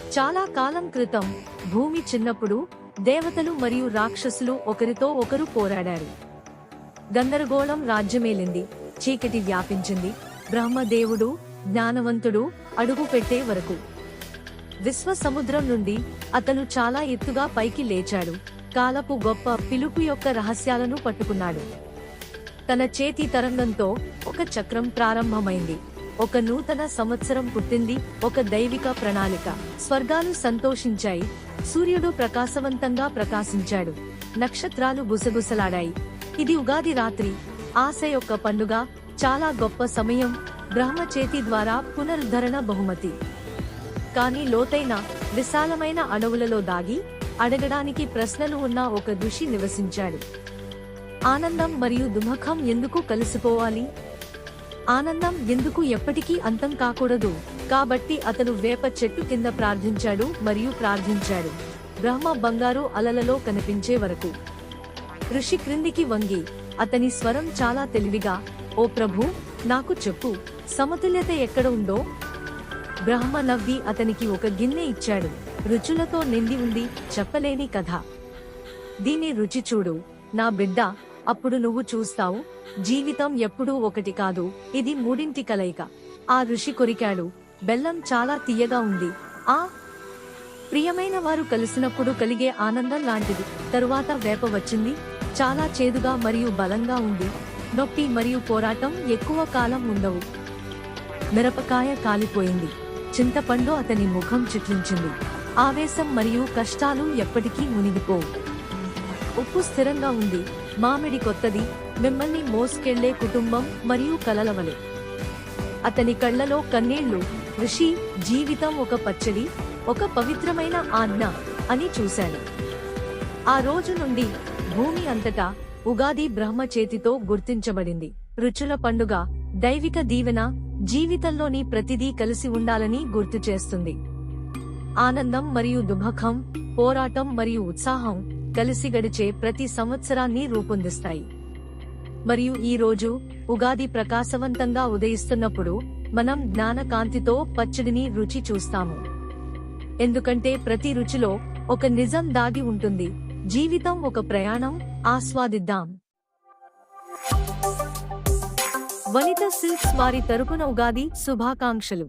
చాలా కాలం క్రితం భూమి చిన్నప్పుడు దేవతలు మరియు రాక్షసులు ఒకరితో ఒకరు పోరాడారు. గందరగోళం రాజ్యమేలింది, చీకటి వ్యాపించింది. బ్రహ్మదేవుడు జ్ఞానవంతుడు అడుగు పెట్టే వరకు విశ్వ సముద్రం నుండి అతను చాలా ఎత్తుగా పైకి లేచాడు. కాలపు గొప్ప పిలుపు యొక్క రహస్యాలను పట్టుకున్నాడు. తన చేతి తరంగంతో ఒక చక్రం ప్రారంభమైంది. ఒక నూతన సంవత్సరం పుట్టింది, ఒక దైవిక ప్రణాళిక. స్వర్గాలు సంతోషించాయి, సూర్యుడు ప్రకాశవంతంగా ప్రకాశించాడు, నక్షత్రాలు గుసగుసలాడాయి. ఇది ఉగాది రాత్రి, ఆశ యొక్క పండుగ, చాలా గొప్ప సమయం, బ్రహ్మ చేతి ద్వారా పునరుద్ధరణ బహుమతి. కానీ లోతైన విశాలమైన అడవులలో దాగి అడగడానికి ప్రశ్నలు ఉన్న ఒక ఋషి నివసించాడు. ఆనందం మరియు దుఃఖం ఎందుకు కలిసిపోవాలి? ఆనందం ఎందుకు ఎప్పటికీ అంతం కాకూడదు? కాబట్టి అతను వేప చెట్టు కింద ప్రార్థించాడు మరియు ప్రార్థించాడు, బ్రహ్మ బంగారు అలలలో కనిపించే వరకు. ఋషి క్రిందికి వంగి, అతని స్వరం చాలా తెలివిగా, ఓ ప్రభు, నాకు చెప్పు, సమతుల్యత ఎక్కడ ఉందో? బ్రహ్మ నవ్వి అతనికి ఒక గిన్నె ఇచ్చాడు. రుచులతో నిండి ఉంది, చెప్పలేని కథ. దీని రుచి చూడు నా బిడ్డ, అప్పుడు నువ్వు చూస్తావు, జీవితం ఎప్పుడూ ఒకటి కాదు, ఇది మూడింటి కలయిక. ఆ ఋషి కొరికాడు. బెల్లం చాలా తీయగా ఉంది. ఆ ప్రియమైన వారు కలిసినప్పుడు కలిగే ఆనందం లాంటిది. తరువాత వేప వచ్చింది, చాలా చేదుగా మరియు బలంగా ఉంది. నొప్పి మరియు పోరాటం ఎక్కువ కాలం ఉండవు. మిరపకాయ కాలిపోయింది. చింతపండు అతని ముఖం చిట్లించింది. ఆవేశం మరియు కష్టాలు ఎప్పటికీ మునిగిపోవు. ఉప్పు స్థిరంగా ఉంది. మామిడి కొత్తది, మిమ్మల్ని మోసుకెళ్లే కుటుంబం మరియు కలలవలె. అతని కళ్లలో కన్నీళ్లు. ఋషి, జీవితం ఒక పచ్చడి, ఒక పవిత్రమైన ఆజ్ఞ అని చూశాడు. ఆ రోజు నుండి భూమి అంతటా ఉగాది బ్రహ్మ చేతితో గుర్తించబడింది. రుచుల పండుగ, దైవిక దీవెన, జీవితంలోని ప్రతిదీ కలిసి ఉండాలని గుర్తు చేస్తుంది. ఆనందం మరియు దుఃఖం, పోరాటం మరియు ఉత్సాహం కలిసి గడిచే ప్రతి సంవత్సరాన్ని రూపొందిస్తాయి. మరియు ఈ రోజు ఉగాది ప్రకాశవంతంగా ఉదయిస్తున్నప్పుడు మనం జ్ఞాన కాంతితో పచ్చడిని రుచి చూస్తాము. ఎందుకంటే ప్రతి రుచిలో ఒక నిజం దాగి ఉంటుంది. జీవితం ఒక ప్రయాణం, ఆస్వాదిద్దాం. వనిత సిల్క్స్ వారి తరపున ఉగాది శుభాకాంక్షలు.